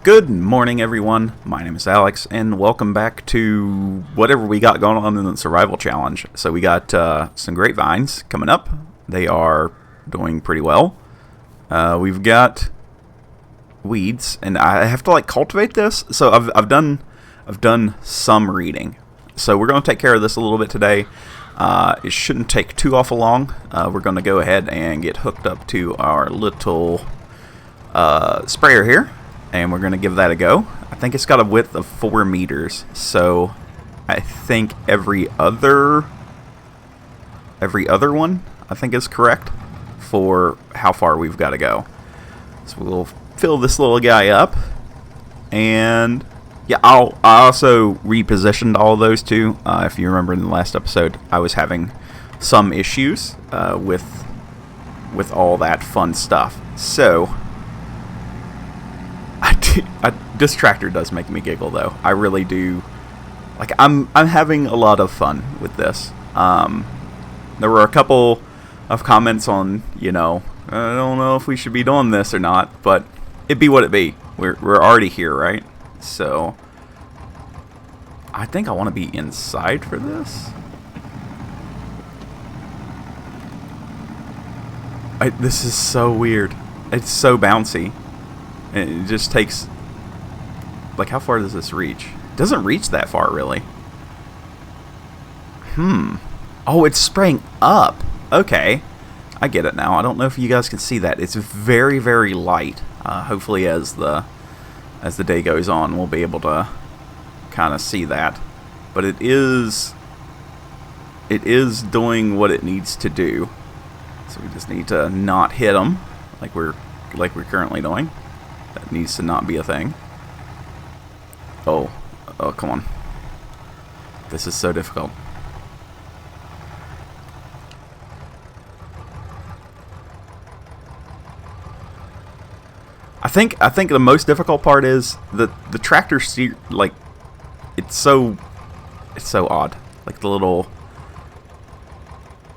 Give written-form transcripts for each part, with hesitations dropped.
Good morning, everyone. My name is Alex, and welcome back to whatever we got going on in the survival challenge. So we got some grapevines coming up. They are doing pretty well. We've got weeds, and I have to cultivate this. So I've done some reading. So we're going to take care of this a little bit today. It shouldn't take too awful long. We're going to go ahead and get hooked up to our little sprayer here, and we're going to give that a go. I think it's got a width of 4 meters, so I think every other one I think is correct for how far we've got to go. So we'll fill this little guy up, and yeah, I also repositioned all of those too. If you remember in the last episode, I was having some issues with all that fun stuff. So this tractor does make me giggle, though. I really do. I'm having a lot of fun with this. There were a couple of comments on, I don't know if we should be doing this or not, but it be what it be. We're already here, right? So I think I want to be inside for this. This is so weird. It's so bouncy. And it just takes, how far does this reach? It doesn't reach that far, really. Oh, it's spraying up. Okay, I get it now. I don't know if you guys can see that. It's very, very light. Hopefully as the day goes on, we'll be able to kind of see that. But it is doing what it needs to do. So we just need to not hit them like we're currently doing. That needs to not be a thing. Oh, come on. This is so difficult. I think the most difficult part is the tractor steer. It's so odd. The little,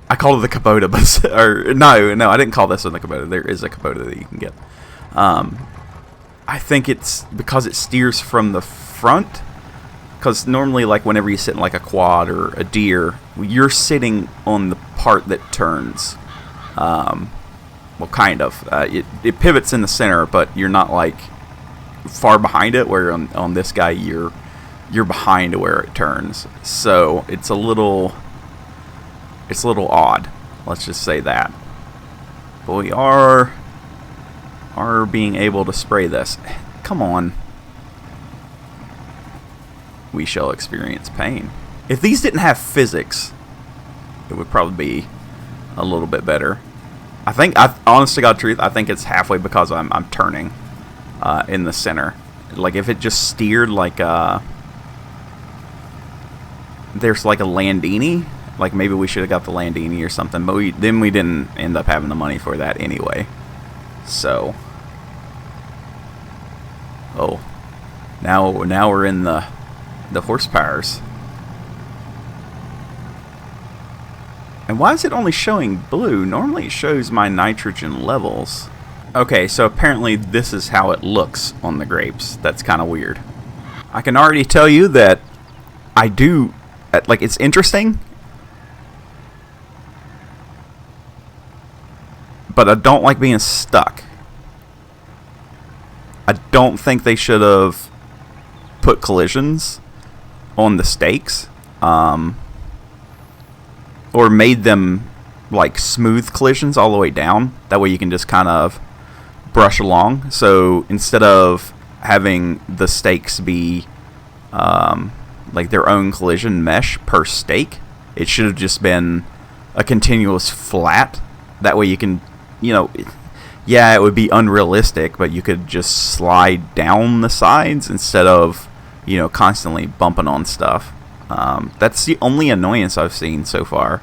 I call it the Kubota, but no, I didn't call this one the Kubota. There is a Kubota that you can get. I think it's because it steers from the front. Because normally, whenever you sit in a quad or a deer, you're sitting on the part that turns. Well, kind of. It pivots in the center, but you're not far behind it. Where on this guy, you're behind where it turns. So it's a little odd. Let's just say that. But we are being able to spray this. Come on. We shall experience pain. If these didn't have physics, it would probably be a little bit better. Honest to God truth, I think it's halfway because I'm turning in the center. If it just steered there's a Landini, maybe we should have got the Landini or something, but we didn't end up having the money for that anyway. So, now we're in the horsepowers. And why is it only showing blue? Normally it shows my nitrogen levels. Okay, so apparently this is how it looks on the grapes. That's kind of weird. I can already tell you that I do, it's interesting, but I don't like being stuck. I don't think they should have put collisions on the stakes, or made them smooth collisions all the way down. That way you can just kind of brush along. So instead of having the stakes be their own collision mesh per stake, it should have just been a continuous flat. That way you can, yeah, it would be unrealistic, but you could just slide down the sides instead of, constantly bumping on stuff. That's the only annoyance I've seen so far.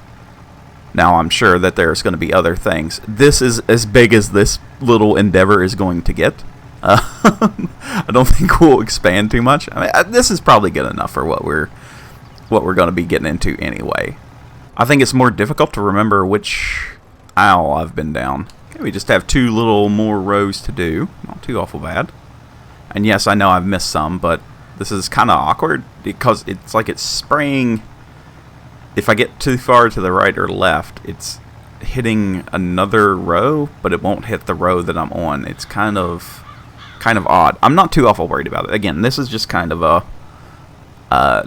Now, I'm sure that there's going to be other things. This is as big as this little endeavor is going to get. I don't think we'll expand too much. This is probably good enough for what we're going to be getting into anyway. I think it's more difficult to remember which aisle I've been down. Okay, we just have 2 little more rows to do. Not too awful bad. And yes, I know I've missed some, but this is kind of awkward because it's like it's spraying. If I get too far to the right or left, it's hitting another row, but it won't hit the row that I'm on. It's kind of odd. I'm not too awful worried about it. Again, this is just kind of a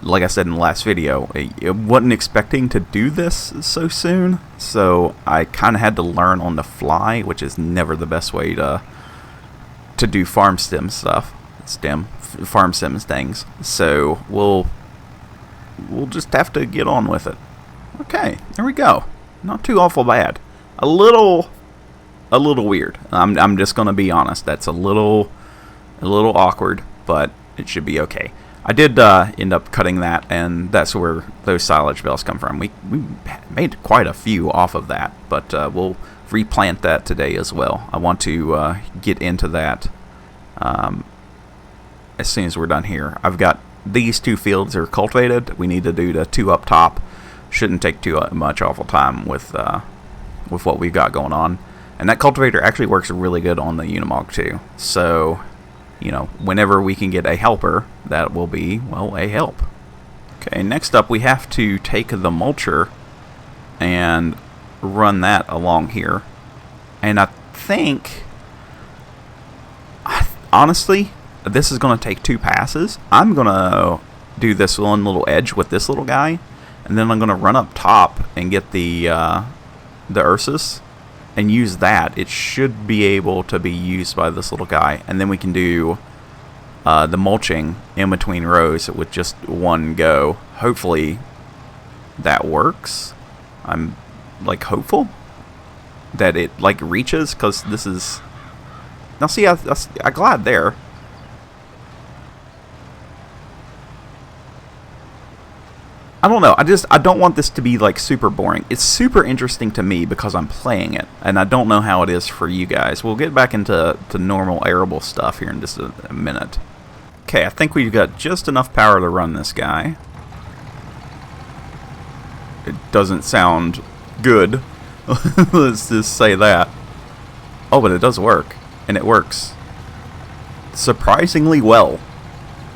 like I said in the last video, I wasn't expecting to do this so soon, so I kind of had to learn on the fly, which is never the best way to do farm sims things. So we'll just have to get on with it. Okay, there we go. Not too awful bad. A little weird. I'm just gonna be honest. That's a little awkward, but it should be okay. I did end up cutting that, and that's where those silage bales come from. We made quite a few off of that, but we'll replant that today as well. I want to get into that as soon as we're done here. I've got these 2 fields are cultivated. We need to do the 2 up top. Shouldn't take too much awful time with what we've got going on. And that cultivator actually works really good on the Unimog too. So, you know, whenever we can get a helper, that will be, well, a help. Okay, next up we have to take the mulcher and run that along here. And I think, honestly, this is going to take 2 passes. I'm going to do this one little edge with this little guy, and then I'm going to run up top and get the Ursus and use that. It should be able to be used by this little guy, and then we can do the mulching in between rows with just one go. Hopefully that works. I'm like hopeful that it like reaches, because this is, now see, I glide there. I don't know. I don't want this to be like super boring. It's super interesting to me because I'm playing it, and I don't know how it is for you guys. We'll get back into normal arable stuff here in just a minute. Okay, I think we've got just enough power to run this guy. It doesn't sound good. Let's just say that. Oh, but it does work, and it works surprisingly well.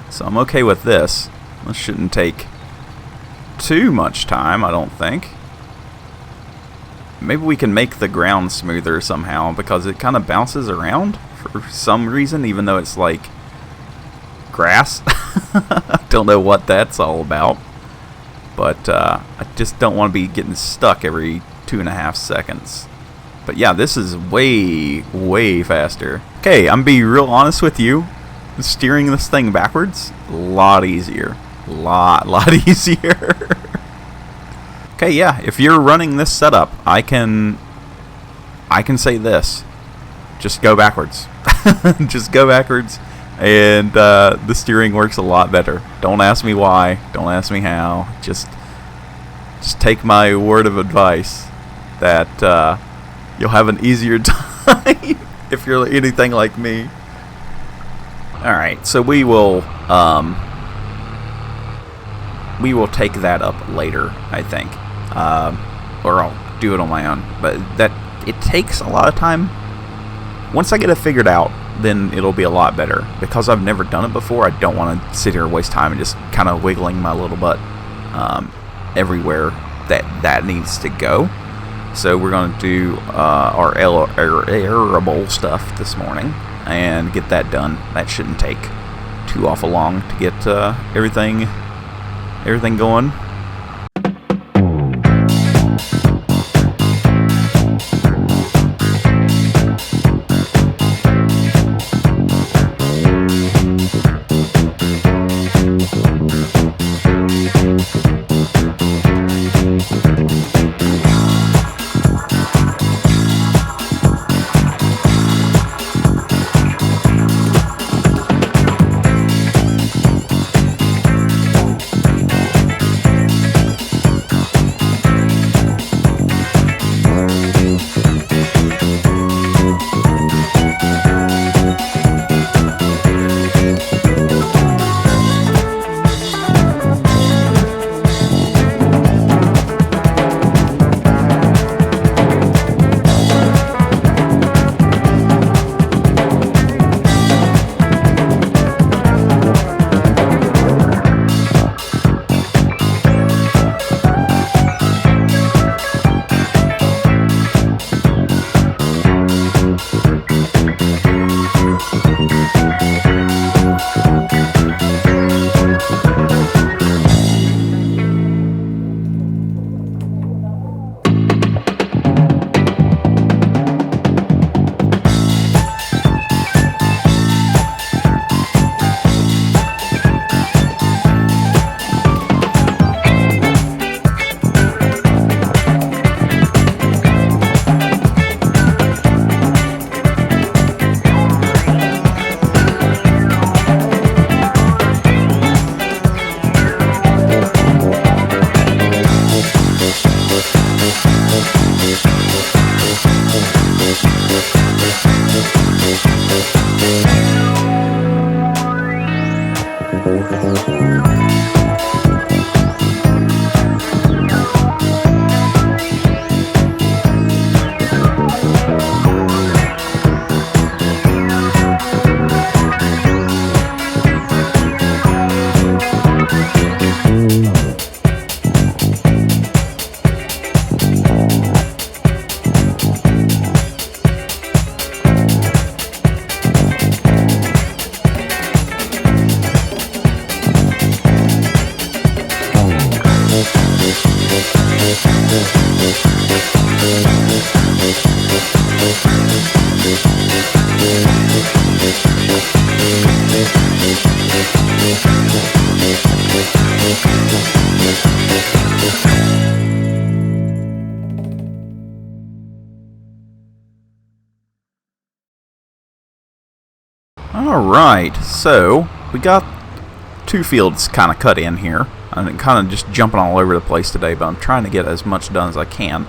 So I'm okay with this. This shouldn't take too much time, I don't think. Maybe we can make the ground smoother somehow, because it kind of bounces around for some reason, even though it's like grass. I don't know what that's all about, but I just don't want to be getting stuck every 2.5 seconds. But yeah, this is way faster. Okay, I'm being real honest with you. Steering this thing backwards, a lot easier. Lot easier. Okay, yeah, if you're running this setup, I can say this. Just go backwards. Just go backwards, and the steering works a lot better. Don't ask me why. Don't ask me how. Just take my word of advice that you'll have an easier time if you're anything like me. Alright, so we will take that up later, I think, or I'll do it on my own. But it takes a lot of time. Once I get it figured out, then it'll be a lot better. Because I've never done it before, I don't want to sit here and waste time and just kind of wiggling my little butt everywhere that needs to go. So we're going to do our arable stuff this morning and get that done. That shouldn't take too awful long to get everything going. Alright, so we got 2 fields kind of cut in here. I'm kind of just jumping all over the place today, but I'm trying to get as much done as I can.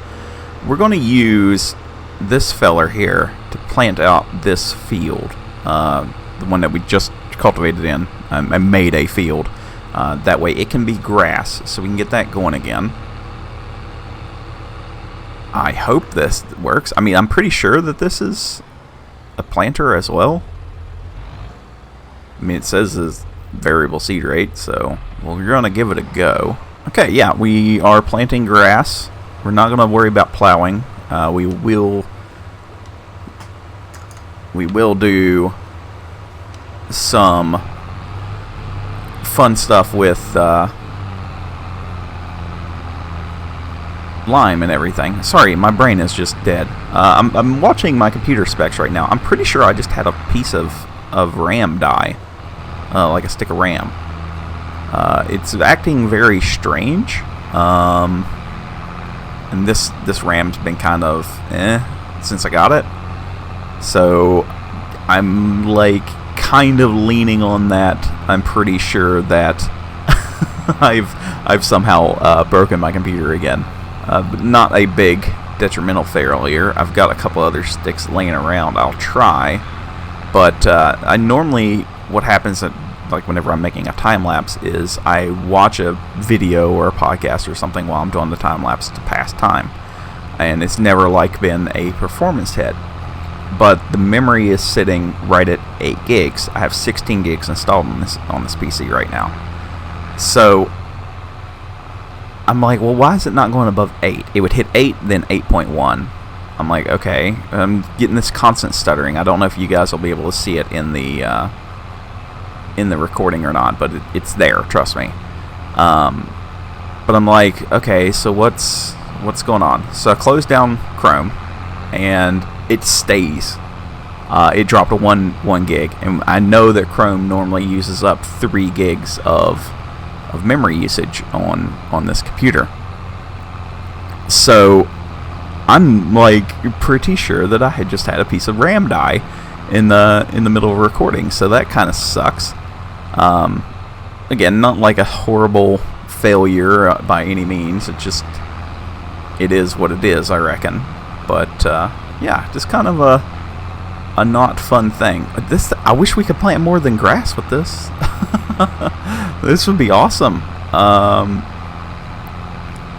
We're going to use this feller here to plant out this field, the one that we just cultivated in. I made a field. That way it can be grass, so we can get that going again. I hope this works. I mean, I'm pretty sure that this is a planter as well. I mean, it says it's variable seed rate, so we're going to give it a go. Okay, yeah, we are planting grass. We're not going to worry about plowing. We will do some fun stuff with lime and everything. Sorry, my brain is just dead. I'm watching my computer specs right now. I'm pretty sure I just had a piece of RAM die, like a stick of RAM. It's acting very strange, and this RAM's been kind of since I got it. So I'm like kind of leaning on that. I'm pretty sure that I've somehow broken my computer again. But not a big detrimental failure. I've got a couple other sticks laying around. I'll try, but I normally, what happens like whenever I'm making a time lapse is I watch a video or a podcast or something while I'm doing the time lapse to pass time, and it's never like been a performance hit. But the memory is sitting right at 8 gigs. I have 16 gigs installed on this PC right now. So I'm like, well, why is it not going above 8? It would hit 8, then 8.1. I'm like, okay, I'm getting this constant stuttering. I don't know if you guys will be able to see it in the recording or not, but it's there, trust me. But I'm like, okay, so what's going on? So I closed down Chrome, and it stays. It dropped to 1 gig, and I know that Chrome normally uses up 3 gigs of memory usage on this computer. So I'm like pretty sure that I had just had a piece of RAM die in the middle of recording, so that kind of sucks. Again, not like a horrible failure by any means. It is what it is, I reckon. But yeah, just kind of a not fun thing. I wish we could plant more than grass with this. This would be awesome.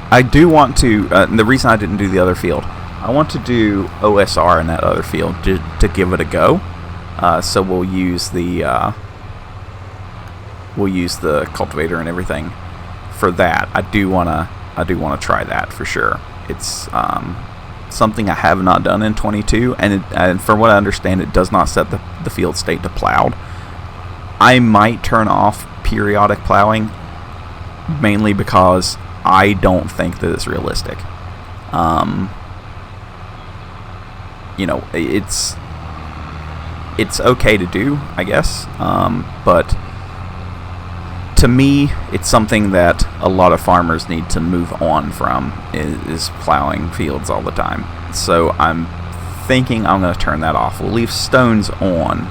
I do want to, the reason I didn't do the other field, I want to do OSR in that other field to give it a go. So we'll use the cultivator and everything for that. I do want to try that for sure. It's something I have not done in 22, and from what I understand, it does not set the field state to plowed. I might turn off periodic plowing, mainly because I don't think that it's realistic. You know, it's okay to do, I guess, but to me, it's something that a lot of farmers need to move on from, is plowing fields all the time. So I'm thinking I'm going to turn that off. We'll leave stones on,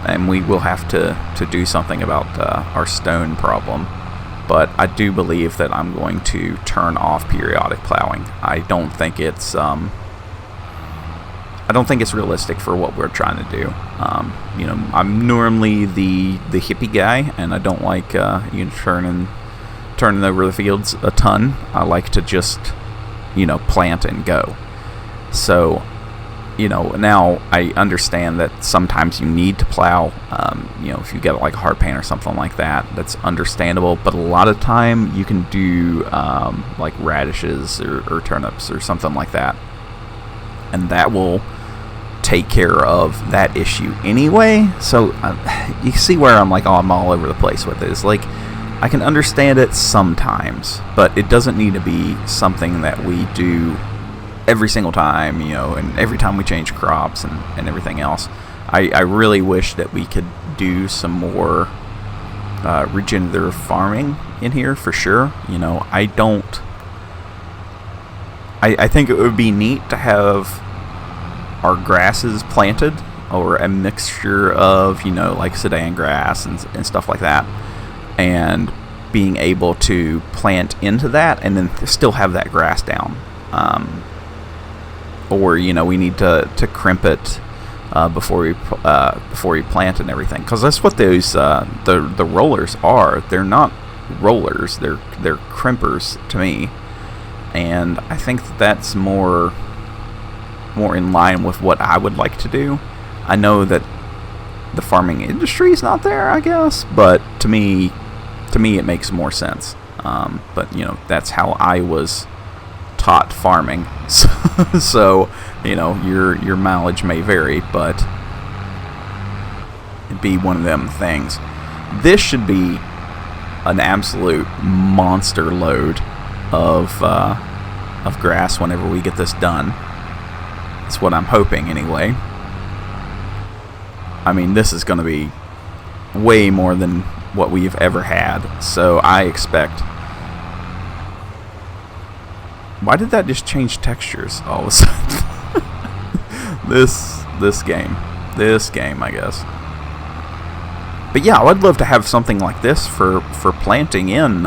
and we will have to do something about our stone problem. But I do believe that I'm going to turn off periodic plowing. I don't think it's realistic for what we're trying to do. You know, I'm normally the hippie guy, and I don't like turning over the fields a ton. I like to just, plant and go. So, now I understand that sometimes you need to plow. If you get like a hard pan or something like that, that's understandable. But a lot of time you can do like radishes or turnips or something like that, and that will take care of that issue anyway. So you see where I'm like, I'm all over the place with it. It's like, I can understand it sometimes, but it doesn't need to be something that we do every single time, and every time we change crops and everything else. I really wish that we could do some more regenerative farming in here for sure. I think it would be neat to have our grasses planted or a mixture of, you know, like sedan grass and stuff like that, and being able to plant into that and then still have that grass down. Or, you know, we need to crimp it before we plant and everything, because that's what those the rollers are. They're not rollers, they're crimpers to me, and I think that's more in line with what I would like to do. I know that the farming industry is not there, I guess, but to me it makes more sense. But you know, that's how I was taught farming. So you know, your mileage may vary, but it'd be one of them things. This should be an absolute monster load of grass whenever we get this done. That's what I'm hoping, anyway. I mean, this is going to be way more than what we've ever had, so I expect... Why did that just change textures all of a sudden? This game, I guess. But yeah, I would love to have something like this for planting in,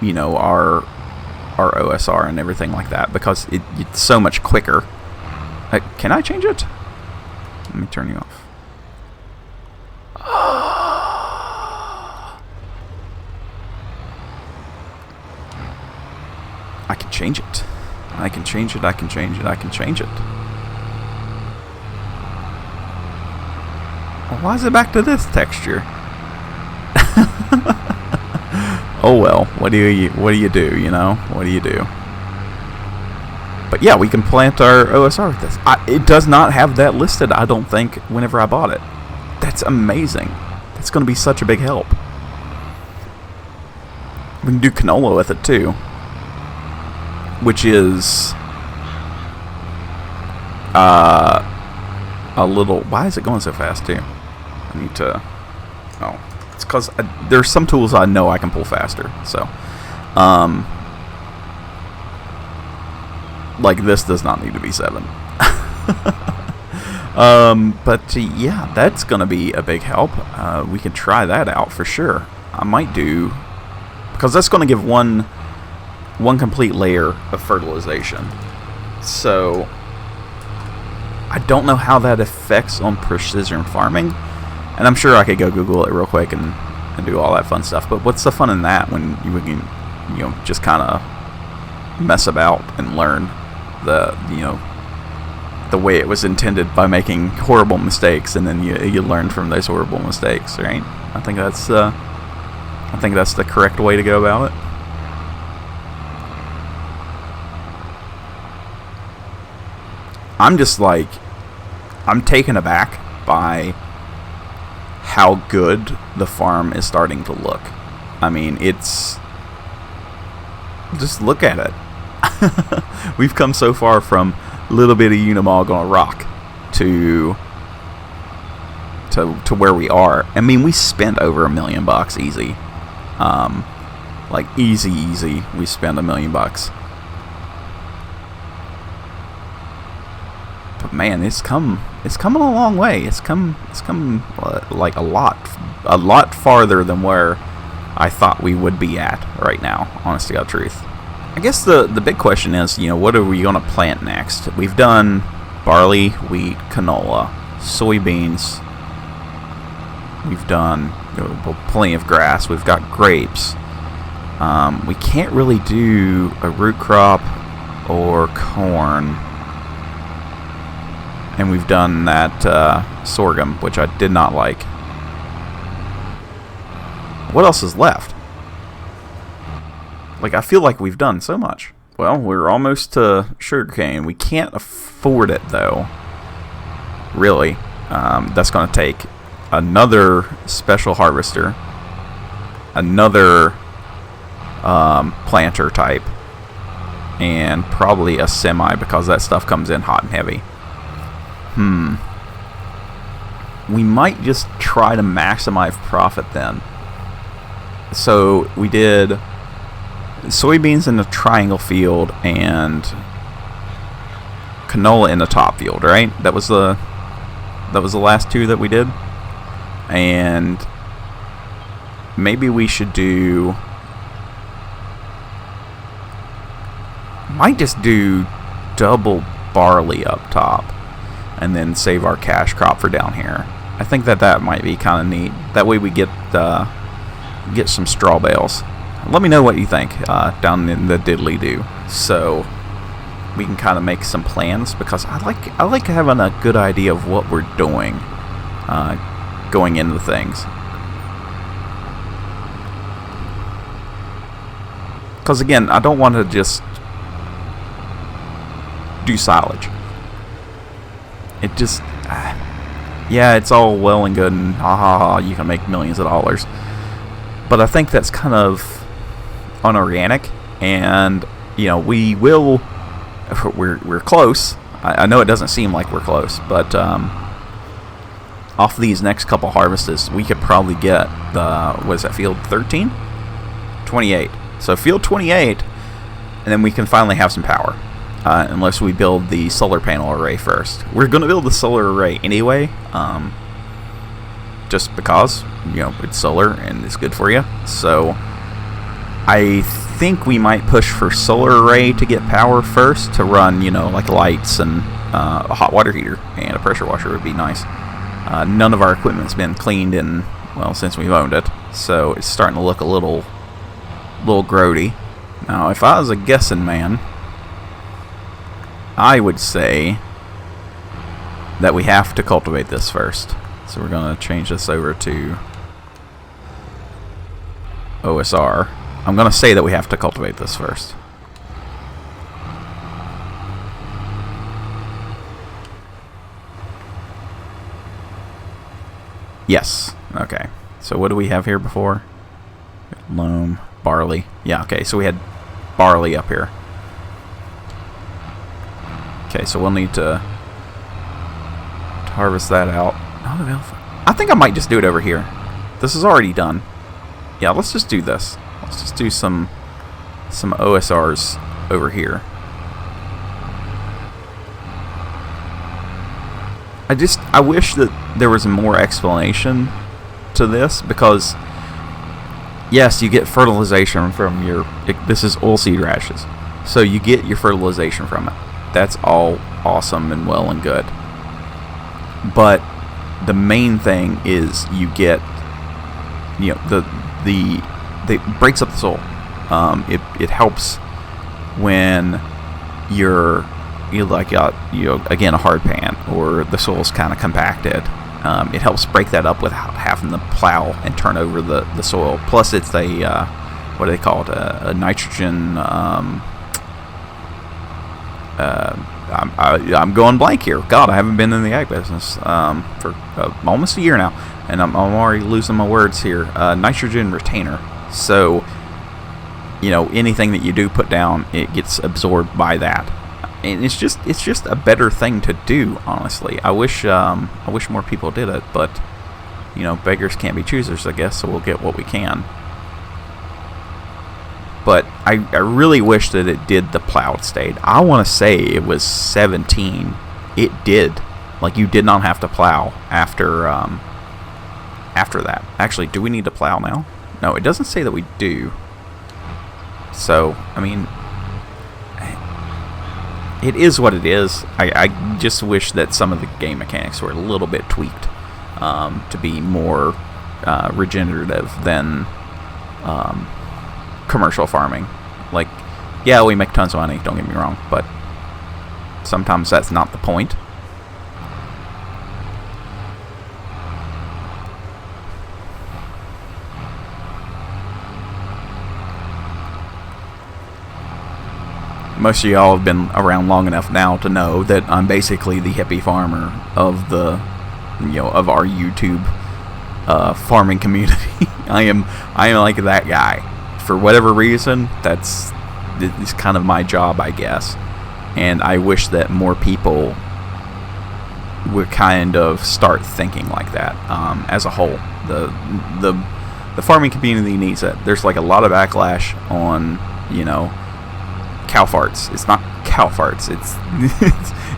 you know, our OSR and everything like that, because it's so much quicker. Can I change it? Let me turn you off. I can change it. I can change it. I can change it. I can change it. Well, why is it back to this texture? Oh well. What do you do? You know, what do you do? But yeah, we can plant our OSR with this. It does not have that listed, I don't think, whenever I bought it. That's amazing. That's going to be such a big help. We can do canola with it too, which is a little... Why is it going so fast too? I need to... Oh, it's because there's some tools I know I can pull faster. So, like this does not need to be 7. But yeah, that's gonna be a big help. We can try that out for sure. I might do, because that's gonna give one complete layer of fertilization. So I don't know how that affects on precision farming, and I'm sure I could go Google it real quick and do all that fun stuff. But what's the fun in that when you can, you know, just kind of mess about and learn the way it was intended by making horrible mistakes, and then you learn from those horrible mistakes, right? I think that's the correct way to go about it. I'm just like, I'm taken aback by how good the farm is starting to look. I mean, it's... Just look at it. We've come so far from a little bit of Unimog on a rock to where we are. I mean, we spent over $1 million easy. Like easy. We spent $1 million. But man, it's coming a long way. It's come like a lot farther than where I thought we would be at right now, honest to God truth. I guess the big question is, you know, what are we going to plant next? We've done barley, wheat, canola, soybeans. We've done, you know, plenty of grass. We've got grapes. We can't really do a root crop or corn. And we've done that sorghum, which I did not like. What else is left? Like, I feel like we've done so much. Well, we're almost to sugarcane. We can't afford it, though. Really. That's going to take another special harvester, another planter type, and probably a semi, because that stuff comes in hot and heavy. We might just try to maximize profit then. So we did soybeans in the triangle field and canola in the top field, right? That was the last two that we did. And maybe we should do, might just do double barley up top and then save our cash crop for down here. I think that might be kind of neat. That way we get some straw bales. Let me know what you think down in the diddly-do, so we can kind of make some plans, because I like having a good idea of what we're doing going into things. Because again, I don't want to just do silage. It just, yeah, it's all well and good, and you can make millions of dollars. But I think that's kind of unorganic, and you know, we're close. I know it doesn't seem like we're close, but off these next couple harvests, we could probably get the, what is that, field 13? 28. So field 28, and then we can finally have some power. Unless we build the solar panel array first. We're going to build the solar array anyway, just because, you know, it's solar and it's good for you. So I think we might push for solar array to get power first, to run, you know, like lights and a hot water heater and a pressure washer would be nice. None of our equipment's been cleaned in, well, since we've owned it, so it's starting to look a little grody. Now, if I was a guessing man, I would say that we have to cultivate this first. So we're going to change this over to OSR. I'm going to say that we have to cultivate this first. Yes. Okay. So what do we have here before? Loam, barley. Yeah, okay. So we had barley up here. Okay, so we'll need to harvest that out. I think I might just do it over here. This is already done. Yeah, let's just do this. Let's just do some OSRs over here. I wish that there was more explanation to this, because yes, you get fertilization from your, this is oilseed rashes, so you get your fertilization from it. That's all awesome and well and good. But the main thing is you get, you know, the breaks up the soil. It helps when you like you know, again, a hard pan, or the soil's kind of compacted. It helps break that up without having to plow and turn over the soil. Plus, it's a what do they call it? A nitrogen. I'm going blank here. God, I haven't been in the ag business for almost a year now, and I'm already losing my words here. Nitrogen retainer. So, you know, anything that you do put down, it gets absorbed by that, and it's just a better thing to do. Honestly, I wish more people did it, but you know, beggars can't be choosers, I guess. So we'll get what we can. But I really wish that it did the plowed state. I want to say it was 17. It did. Like, you did not have to plow after that. Actually, do we need to plow now? No, it doesn't say that we do. So, I mean, it is what it is. I just wish that some of the game mechanics were a little bit tweaked to be more regenerative than commercial farming. Like, yeah, we make tons of money, don't get me wrong, but sometimes that's not the point. Most of y'all have been around long enough now to know that I'm basically the hippie farmer of the, you know, of our YouTube farming community. I am like that guy. For whatever reason, it's kind of my job, I guess. And I wish that more people would kind of start thinking like that as a whole. The farming community needs it. There's like a lot of backlash on, you know, cow farts. It's not cow farts.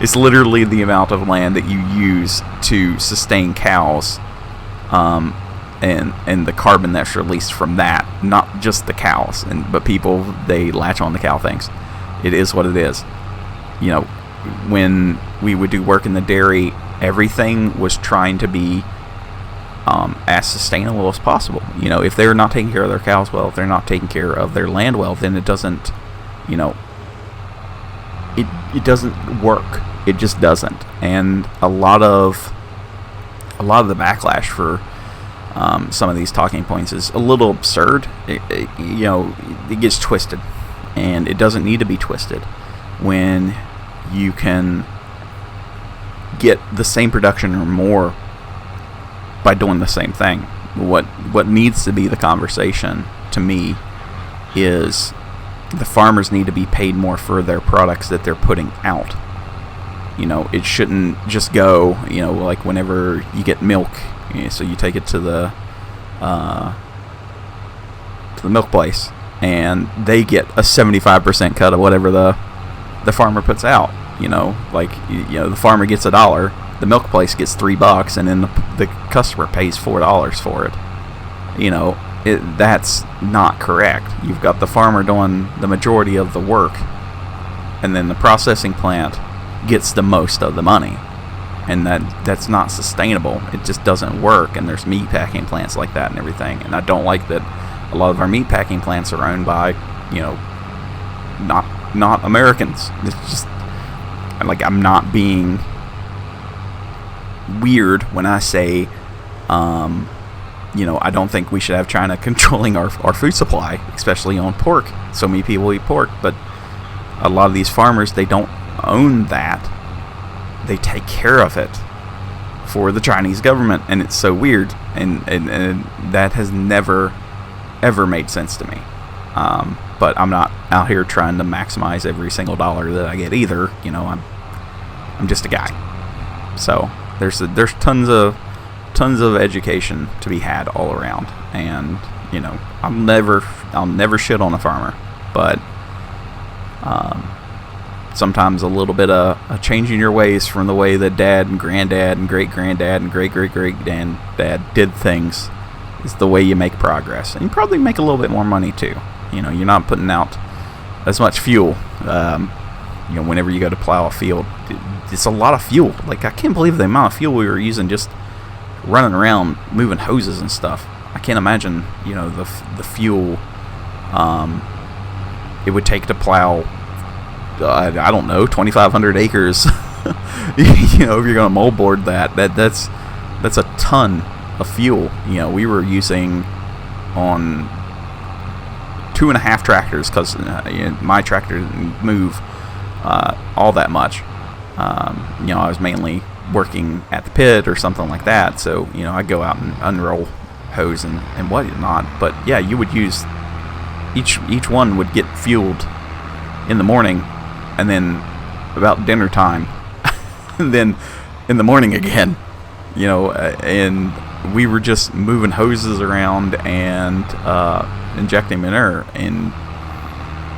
It's literally the amount of land that you use to sustain cows, and the carbon that's released from that. Not just the cows, but people, they latch on to cow things. It is what it is. You know, when we would do work in the dairy, everything was trying to be as sustainable as possible. You know, if they're not taking care of their cows well, if they're not taking care of their land well, then it doesn't, you know, it doesn't work. It just doesn't. And a lot of the backlash for some of these talking points is a little absurd. You know, it gets twisted, and it doesn't need to be twisted when you can get the same production or more by doing the same thing. What needs to be the conversation to me is the farmers need to be paid more for their products that they're putting out. You know, it shouldn't just go, you know, like whenever you get milk, you know, so you take it to the milk place, and they get a 75% cut of whatever the farmer puts out. You know, like, you know, the farmer gets $1, the milk place gets $3, and then the customer pays $4 for it. You know, that's not correct. You've got the farmer doing the majority of the work, and then the processing plant gets the most of the money, and that's not sustainable. It just doesn't work. And there's meat packing plants like that and everything, and I don't like that a lot of our meat packing plants are owned by, you know, not Americans. It's just like, I'm not being weird when I say, you know, I don't think we should have China controlling our food supply, especially on pork. So many people eat pork, but a lot of these farmers, they don't own that. They take care of it for the Chinese government, and it's so weird, and that has never ever made sense to me. But I'm not out here trying to maximize every single dollar that I get either. You know, I'm just a guy. So there's tons of education to be had all around, and you know, I'll never shit on a farmer, but sometimes a little bit of changing your ways from the way that dad and granddad and great granddad and great great great dad did things is the way you make progress, and you probably make a little bit more money too. You know, you're not putting out as much fuel. You know, whenever you go to plow a field, it's a lot of fuel. Like, I can't believe the amount of fuel we were using just running around moving hoses and stuff. I can't imagine, you know, the fuel it would take to plow, I don't know, 2,500 acres. You know, if you're going to moldboard that's a ton of fuel. You know, we were using on 2.5 tractors, because you know, my tractor didn't move all that much. You know, I was mainly working at the pit or something like that, so you know, I'd go out and unroll hose and whatnot. But yeah, you would use each one would get fueled in the morning, and then about dinner time, and then in the morning again. You know, and we were just moving hoses around and injecting manure, and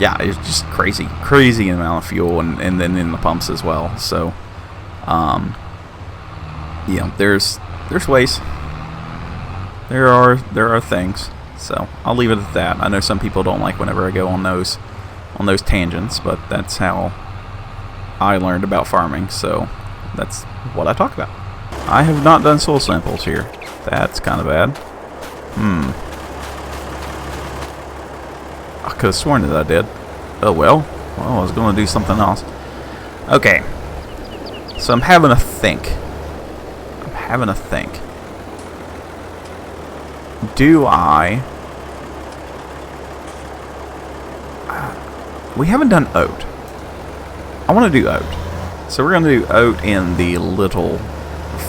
yeah, it's just crazy amount of fuel, and then in the pumps as well. So you know, there's ways, there are things. So I'll leave it at that. I know some people don't like whenever I go on those tangents, but that's how I learned about farming, so that's what I talk about. I have not done soil samples here. That's kind of bad. I could have sworn that I did. Oh well. I was going to do something else. Okay. So I'm having a think. Do I... we haven't done oat. I want to do oat. So we're going to do oat in the little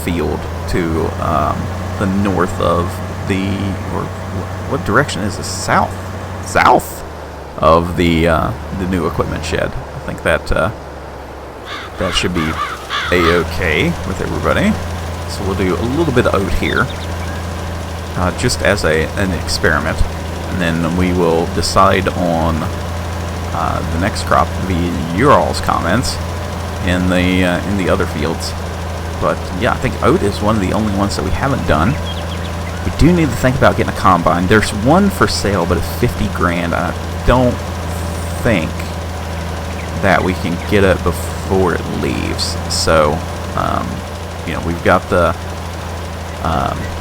field to the north of the... or what direction is this? South of the new equipment shed. I think that should be a-okay with everybody. So we'll do a little bit of oat here, just as an experiment, and then we will decide on the next crop via your all's comments, in the other fields. But yeah, I think oat is one of the only ones that we haven't done. We do need to think about getting a combine. There's one for sale, but it's 50 grand. I don't think that we can get it before it leaves. So, you know, we've got the,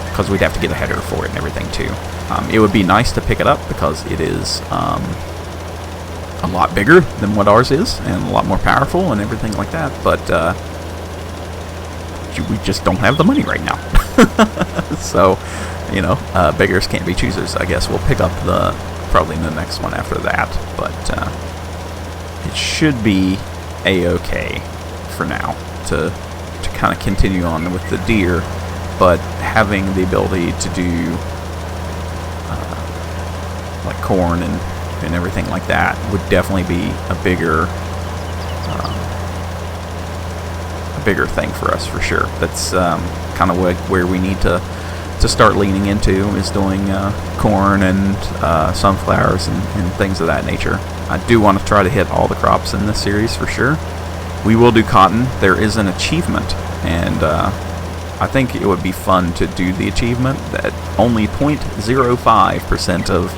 because we'd have to get a header for it and everything too. It would be nice to pick it up because it is a lot bigger than what ours is and a lot more powerful and everything like that. But we just don't have the money right now. So, you know, beggars can't be choosers. I guess we'll pick up probably the next one after that. But it should be a-okay for now to kind of continue on with the deer, but having the ability to do like corn and everything like that would definitely be a bigger thing for us for sure. That's kind of where we need to start leaning into, is doing corn and sunflowers and things of that nature. I do want to try to hit all the crops in this series for sure. We will do cotton. There is an achievement, and I think it would be fun to do the achievement that only 0.05% of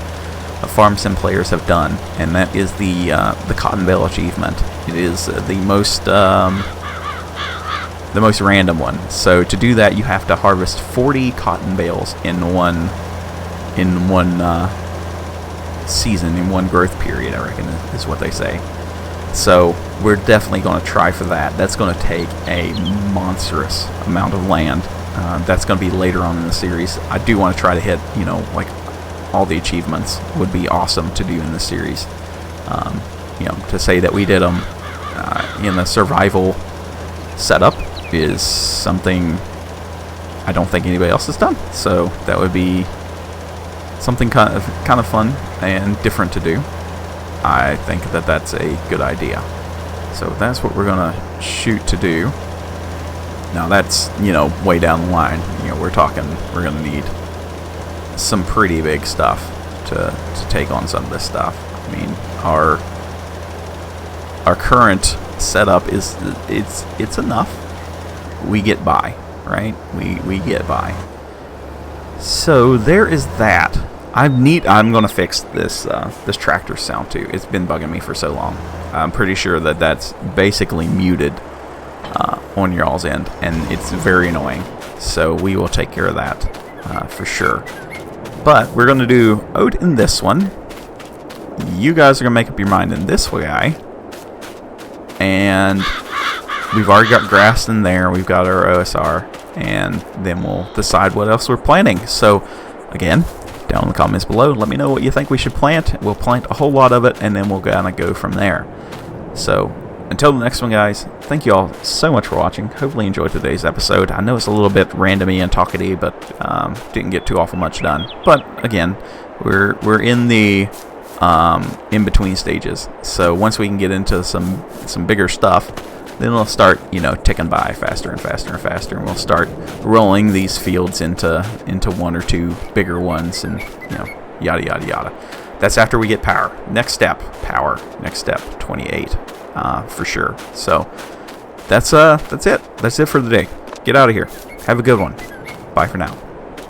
Farm Sim players have done, and that is the cotton bale achievement. It is the most random one. So to do that, you have to harvest 40 cotton bales in one season, in one growth period, I reckon is what they say. So we're definitely going to try for that. That's going to take a monstrous amount of land. That's going to be later on in the series. I do want to try to hit, you know, like all the achievements would be awesome to do in this series. You know, to say that we did them in the survival setup is something I don't think anybody else has done. So that would be something kind of fun and different to do. I think that that's a good idea. So that's what we're gonna shoot to do. Now that's, you know, way down the line. You know, we're gonna need some pretty big stuff to take on some of this stuff. I mean, our current setup is it's enough. We get by, right? We get by. So there is that. I'm gonna fix this tractor sound too. It's been bugging me for so long. I'm pretty sure that that's basically muted on y'all's end, and it's very annoying. So we will take care of that for sure. But we're gonna do oat in this one. You guys are gonna make up your mind in this guy, and we've already got grass in there. We've got our OSR, and then we'll decide what else we're planting. So again, down in the comments below, let me know what you think we should plant. We'll plant a whole lot of it, and then we'll kind of go from there. So until the next one, guys, thank you all so much for watching. Hopefully you enjoyed today's episode. I know it's a little bit randomy and talkative, but didn't get too awful much done. But again, we're in the in-between stages. So once we can get into some bigger stuff, then we'll start, you know, ticking by faster and faster and faster, and we'll start rolling these fields into one or two bigger ones, and, you know, yada yada yada. That's after we get power. Next step, power. Next step, 28, for sure. So that's it. That's it for the day. Get out of here. Have a good one. Bye for now.